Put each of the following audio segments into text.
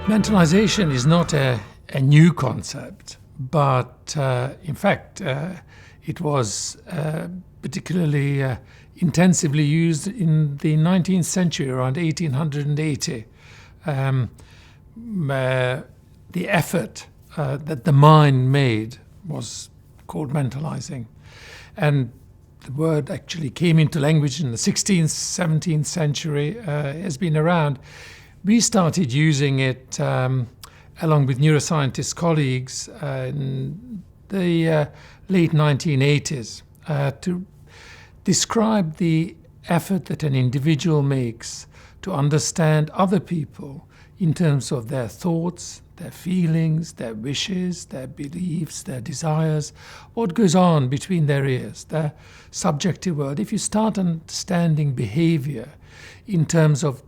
Mentalization is not a new concept, but in fact it was particularly intensively used in the 19th century, around 1880. The effort that the mind made was called mentalizing. And the word actually came into language in the 16th, 17th century, has been around. We started using it along with neuroscientist colleagues in the late 1980s to describe the effort that an individual makes to understand other people in terms of their thoughts, their feelings, their wishes, their beliefs, their desires, what goes on between their ears, their subjective world. If you start understanding behavior in terms of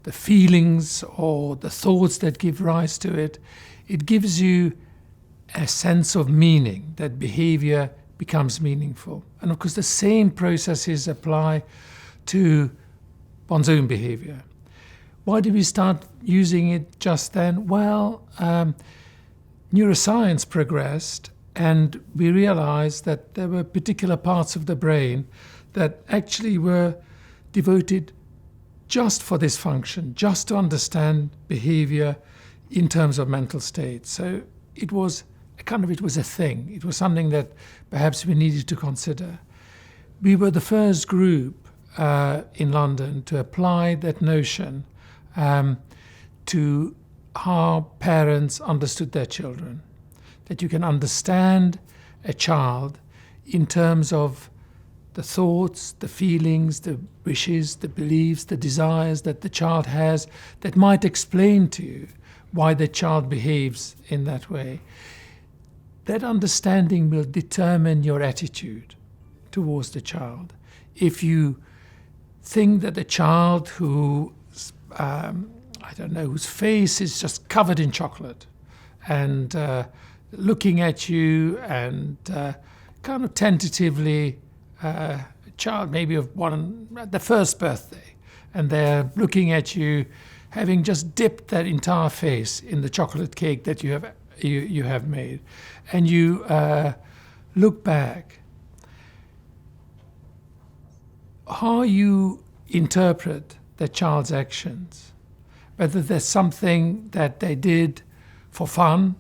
the feelings or the thoughts that give rise to it, it gives you a sense of meaning, that behavior becomes meaningful. And of course, the same processes apply to one's own behavior. Why did we start using it just then? Well, neuroscience progressed, and we realized that there were particular parts of the brain that actually were devoted just for this function, just to understand behavior in terms of mental state. So it was a thing. It was something that perhaps we needed to consider. We were the first group in London to apply that notion to how parents understood their children. That you can understand a child in terms of the thoughts, the feelings, the wishes, the beliefs, the desires that the child has that might explain to you why the child behaves in that way. That understanding will determine your attitude towards the child. If you think that the child whose face is just covered in chocolate and looking at you and kind of tentatively, a child maybe of one at the first birthday, and they're looking at you having just dipped their entire face in the chocolate cake that you have made, and you look back, how you interpret the child's actions, whether there's something that they did for fun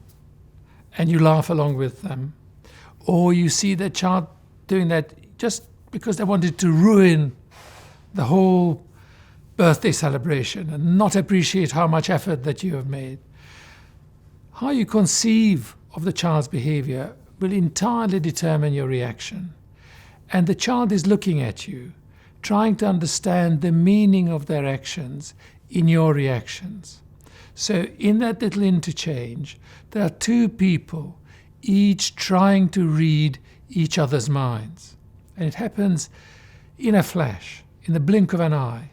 and you laugh along with them, or you see the child doing that just because they wanted to ruin the whole birthday celebration and not appreciate how much effort that you have made. How you conceive of the child's behavior will entirely determine your reaction. And the child is looking at you, trying to understand the meaning of their actions in your reactions. So in that little interchange, there are two people, each trying to read each other's minds. And it happens in a flash, in the blink of an eye,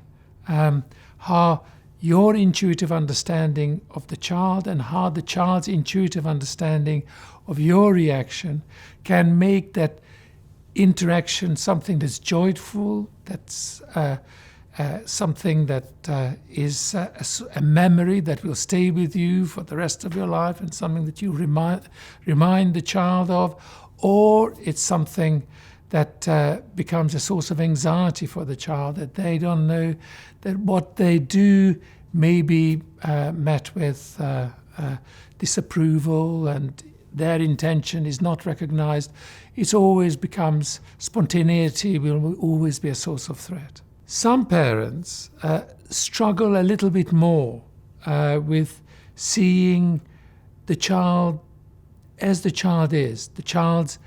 how your intuitive understanding of the child and how the child's intuitive understanding of your reaction can make that interaction something that's joyful, that's something that is a memory that will stay with you for the rest of your life and something that you remind the child of, or it's something that becomes a source of anxiety for the child, that they don't know that what they do may be met with disapproval and their intention is not recognized. It always becomes spontaneity, will always be a source of threat. Some parents struggle a little bit more with seeing the child as the child is, the child's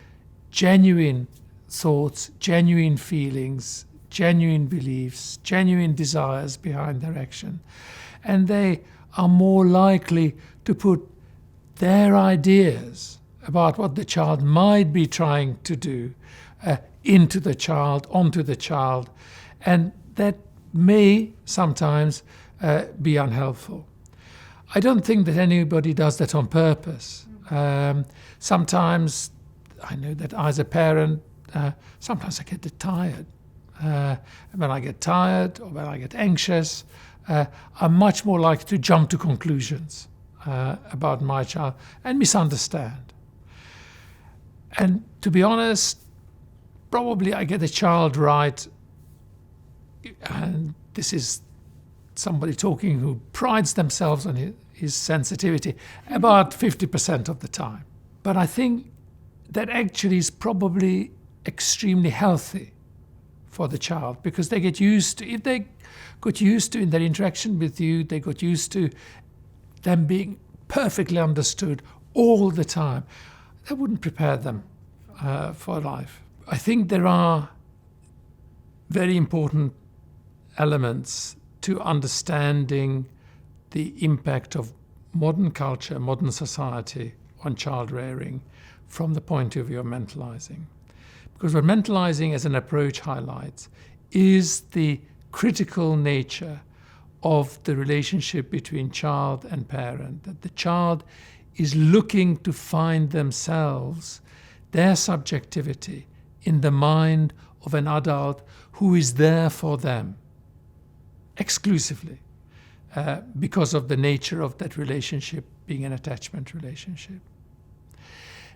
genuine thoughts, genuine feelings, genuine beliefs, genuine desires behind their action. And they are more likely to put their ideas about what the child might be trying to do into the child, onto the child, and that may sometimes be unhelpful. I don't think that anybody does that on purpose. Sometimes I know that as a parent, sometimes I get tired. When I get tired or when I get anxious, I'm much more likely to jump to conclusions about my child and misunderstand. And to be honest, probably I get the child right, and this is somebody talking who prides themselves on his sensitivity, about 50% of the time. But I think that actually is probably extremely healthy for the child, because they get used to, if they got used to in their interaction with you, they got used to them being perfectly understood all the time, that wouldn't prepare them for life. I think there are very important elements to understanding the impact of modern culture, modern society on child rearing from the point of view of mentalizing. Because what mentalizing as an approach highlights is the critical nature of the relationship between child and parent, that the child is looking to find themselves, their subjectivity, in the mind of an adult who is there for them exclusively, because of the nature of that relationship being an attachment relationship.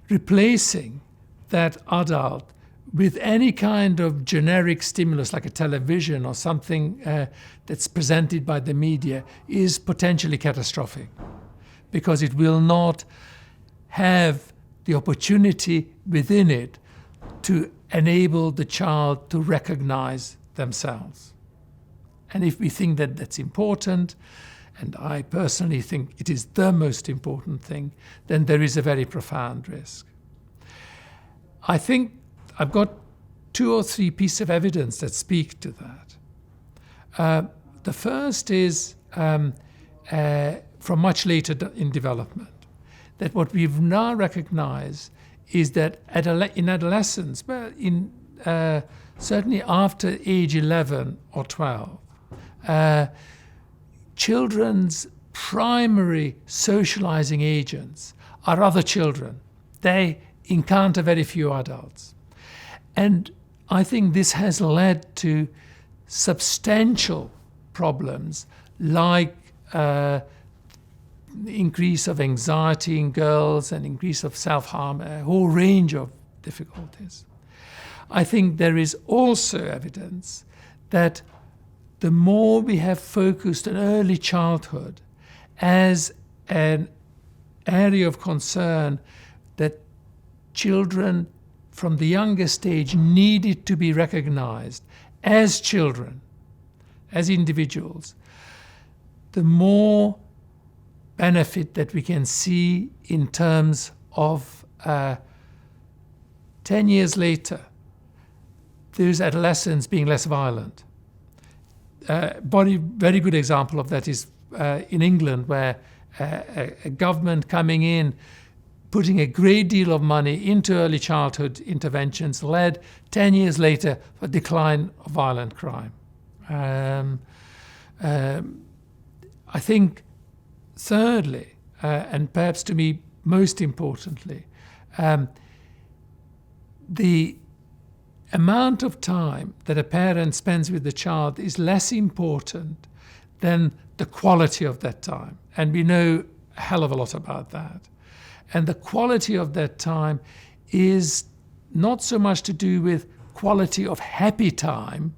Replacing that adult with any kind of generic stimulus like a television or something that's presented by the media is potentially catastrophic, because it will not have the opportunity within it to enable the child to recognize themselves. And if we think that that's important, and I personally think it is the most important thing, then there is a very profound risk. I think I've got 2 or 3 pieces of evidence that speak to that. The first is from much later in development, that what we've now recognized is that in adolescence, well, certainly after age 11 or 12, children's primary socializing agents are other children. They encounter very few adults. And I think this has led to substantial problems like increase of anxiety in girls and increase of self-harm, a whole range of difficulties. I think there is also evidence that the more we have focused on early childhood as an area of concern, that children from the youngest age needed to be recognized as children, as individuals, the more benefit that we can see in terms of 10 years later, those adolescents being less violent. Very good example of that is in England, where a government coming in, putting a great deal of money into early childhood interventions led 10 years later for a decline of violent crime. I think thirdly, and perhaps to me most importantly, the amount of time that a parent spends with the child is less important than the quality of that time. And we know a hell of a lot about that. And the quality of that time is not so much to do with quality of happy time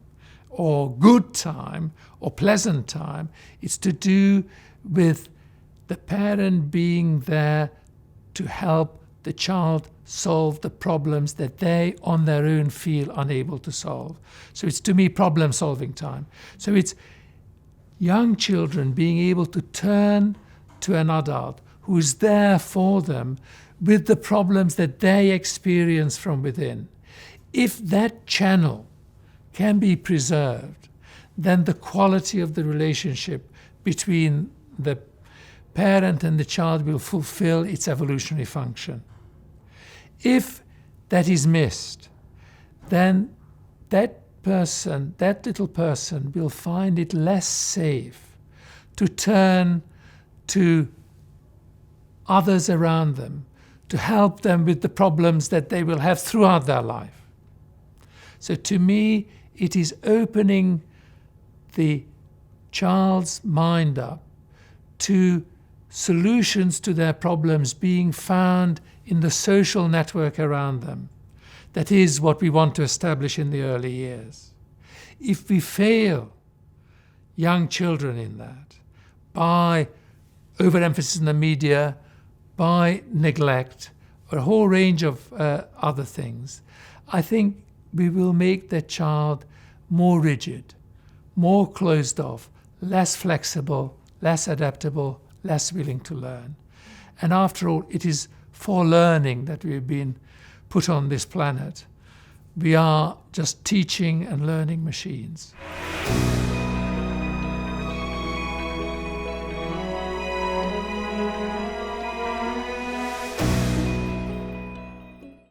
or good time or pleasant time. It's to do with the parent being there to help the child solve the problems that they on their own feel unable to solve. So it's, to me, problem-solving time. So it's young children being able to turn to an adult who is there for them with the problems that they experience from within. If that channel can be preserved, then the quality of the relationship between the parent and the child will fulfill its evolutionary function. If that is missed, then that little person will find it less safe to turn to others around them, to help them with the problems that they will have throughout their life. So to me, it is opening the child's mind up to solutions to their problems being found in the social network around them. That is what we want to establish in the early years. If we fail young children in that by overemphasis in the media, by neglect, or a whole range of other things, I think we will make that child more rigid, more closed off, less flexible, less adaptable, less willing to learn. And after all, it is for learning that we've been put on this planet. We are just teaching and learning machines.